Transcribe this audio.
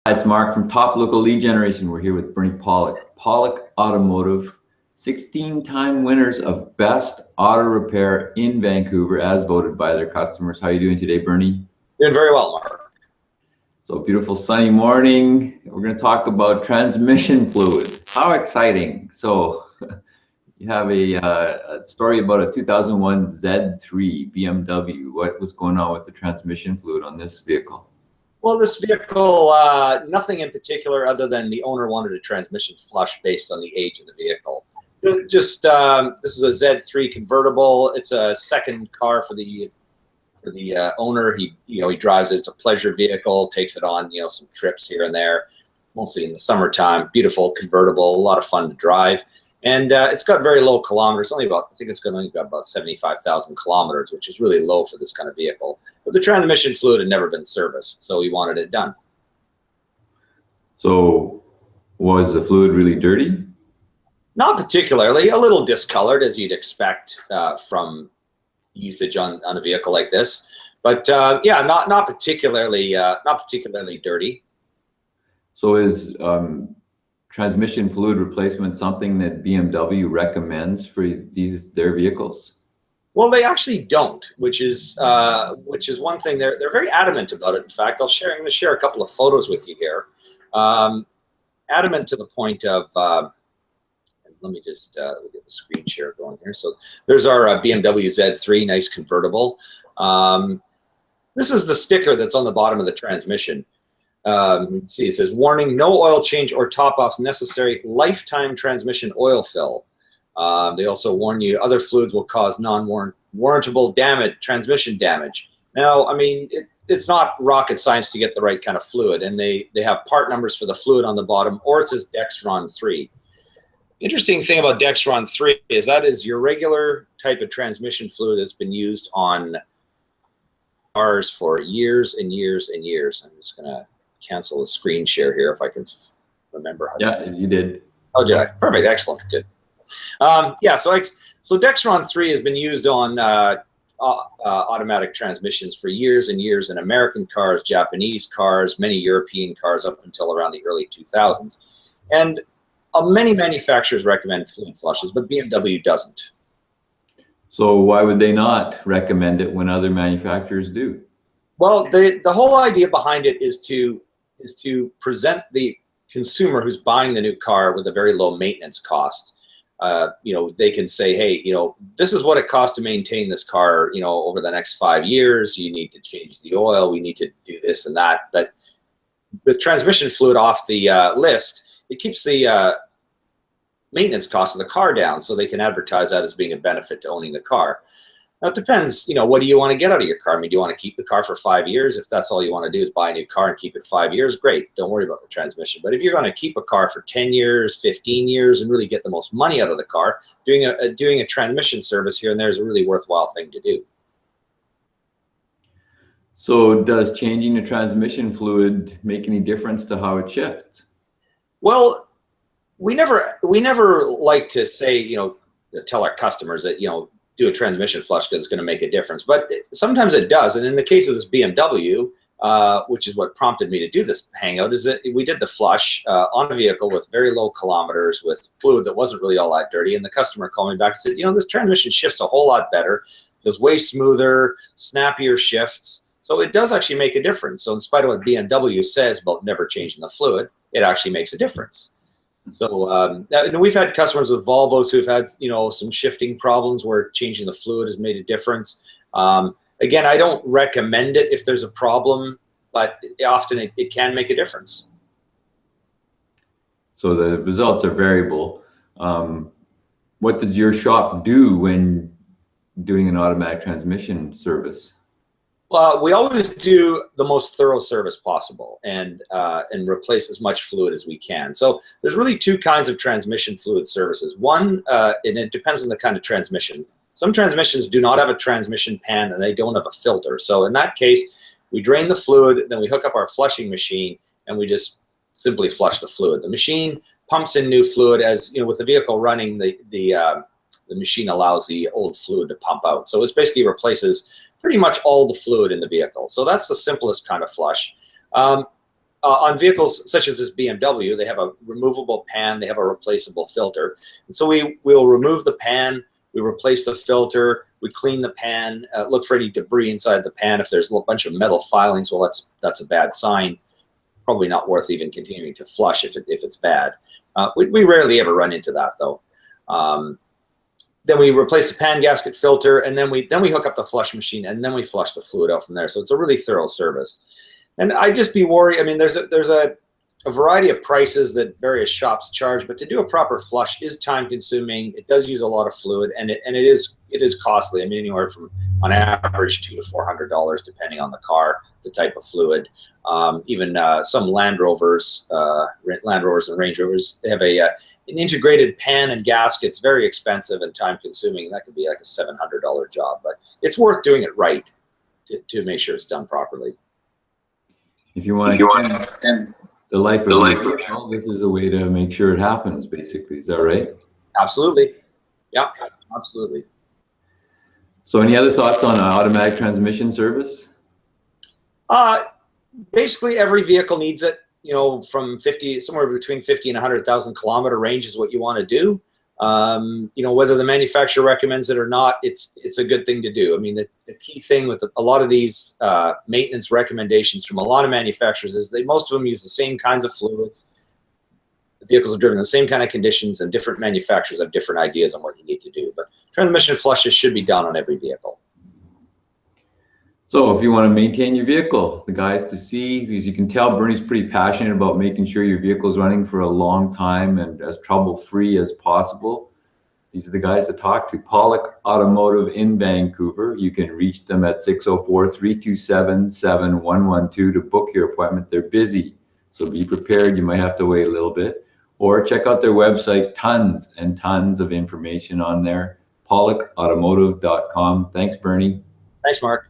It's Mark from Top Local Lead Generation. We're here with Bernie Pollock. Pollock Automotive, 16-time winners of Best Auto Repair in Vancouver as voted by their customers. How are you doing today, Bernie? Doing very well, Mark. So beautiful sunny morning. We're going to talk about transmission fluid. How exciting. So you have a story about a 2001 Z3 BMW. What was going on with the transmission fluid on this vehicle? Well, this vehicle, nothing in particular other than the owner wanted a transmission flush based on the age of the vehicle. Just this is a Z3 convertible. It's a second car for the owner. He drives it. It's a pleasure vehicle. Takes it on some trips here and there, mostly in the summertime. Beautiful convertible, a lot of fun to drive. And it's got very low kilometers, I think it's only got about 75,000 kilometers, which is really low for this kind of vehicle. But the transmission fluid had never been serviced, so he wanted it done. So was the fluid really dirty? Not particularly, a little discolored as you'd expect from usage on a vehicle like this. But yeah, not particularly dirty. So is transmission fluid replacement something that BMW recommends for their vehicles? Well, they actually don't, which is one thing. They're very adamant about it. In fact, I'm going to share a couple of photos with you here. Adamant to the point of let me just get the screen share going here. So there's our BMW Z3, nice convertible. This is the sticker that's on the bottom of the transmission. See, it says, warning, no oil change or top-offs necessary, lifetime transmission oil fill. They also warn you other fluids will cause non-warrantable damage, transmission damage. Now, I mean, it's not rocket science to get the right kind of fluid, and they have part numbers for the fluid on the bottom, or it says Dexron 3. Interesting thing about Dexron 3 is that is your regular type of transmission fluid that's been used on cars for years and years and years. I'm just going to cancel the screen share here if I can remember how to. Yeah, you did. Oh, did I? Perfect. Excellent. Good. Yeah, so Dexron 3 has been used on automatic transmissions for years and years in American cars, Japanese cars, many European cars up until around the early 2000s. And many manufacturers recommend fluid flushes, but BMW doesn't. So why would they not recommend it when other manufacturers do? Well, the whole idea behind it is to present the consumer who's buying the new car with a very low maintenance cost. They can say, hey, this is what it costs to maintain this car, over the next 5 years. You need to change the oil. We need to do this and that. But with transmission fluid off the list, it keeps the maintenance cost of the car down, so they can advertise that as being a benefit to owning the car. Now, it depends, what do you want to get out of your car? I mean, do you want to keep the car for 5 years? If that's all you want to do is buy a new car and keep it 5 years, great. Don't worry about the transmission. But if you're going to keep a car for 10 years, 15 years, and really get the most money out of the car, doing a transmission service here and there is a really worthwhile thing to do. So does changing the transmission fluid make any difference to how it shifts? Well, we never like to say, tell our customers that, do a transmission flush because it's going to make a difference. But sometimes it does. And in the case of this BMW, which is what prompted me to do this hangout, is that we did the flush on a vehicle with very low kilometers with fluid that wasn't really all that dirty. And the customer called me back and said, this transmission shifts a whole lot better. It goes way smoother, snappier shifts. So it does actually make a difference. So in spite of what BMW says about never changing the fluid, it actually makes a difference. So we've had customers with Volvos who've had some shifting problems where changing the fluid has made a difference. Again, I don't recommend it if there's a problem, but often it can make a difference. So the results are variable. What does your shop do when doing an automatic transmission service? We always do the most thorough service possible and replace as much fluid as we can. So there's really two kinds of transmission fluid services. One, and it depends on the kind of transmission. Some transmissions do not have a transmission pan and they don't have a filter. So in that case, we drain the fluid, then we hook up our flushing machine and we just simply flush the fluid. The machine pumps in new fluid as, with the vehicle running, the machine allows the old fluid to pump out. So it basically replaces pretty much all the fluid in the vehicle. So that's the simplest kind of flush. on vehicles such as this BMW, they have a removable pan, they have a replaceable filter. And so we'll remove the pan, we replace the filter, we clean the pan, look for any debris inside the pan. If there's a bunch of metal filings, well, that's a bad sign. Probably not worth even continuing to flush if it's bad. We rarely ever run into that though. Then we replace the pan gasket filter, and then we hook up the flush machine, and then we flush the fluid out from there. So it's a really thorough service. And I'd just be worried. I mean, there's a variety of prices that various shops charge, but to do a proper flush is time consuming. It does use a lot of fluid, and it is costly. I mean, anywhere from on average $200 to $400 depending on the car, the type of fluid. Even some Land Rovers and Range Rovers, they have an integrated pan and gasket. It's very expensive and time consuming. That could be like a $700 job, but it's worth doing it right to make sure it's done properly. If you want to extend the life of the vehicle, this is a way to make sure it happens, basically. Is that right? Absolutely. Yeah, absolutely. So any other thoughts on automatic transmission service? Basically, every vehicle needs it. You know, from somewhere between 50 and 100,000 kilometer range is what you want to do. You know, whether the manufacturer recommends it or not, it's a good thing to do. I mean, the key thing with a lot of these maintenance recommendations from a lot of manufacturers is most of them use the same kinds of fluids. The vehicles are driven in the same kind of conditions, and different manufacturers have different ideas on what you need to do. But transmission flushes should be done on every vehicle. So if you want to maintain your vehicle, the guys to see, because you can tell Bernie's pretty passionate about making sure your vehicle is running for a long time and as trouble-free as possible. These are the guys to talk to. Pollock Automotive in Vancouver. You can reach them at 604-327-7112 to book your appointment. They're busy, so be prepared. You might have to wait a little bit. Or check out their website. Tons and tons of information on there. PollockAutomotive.com. Thanks, Bernie. Thanks, Mark.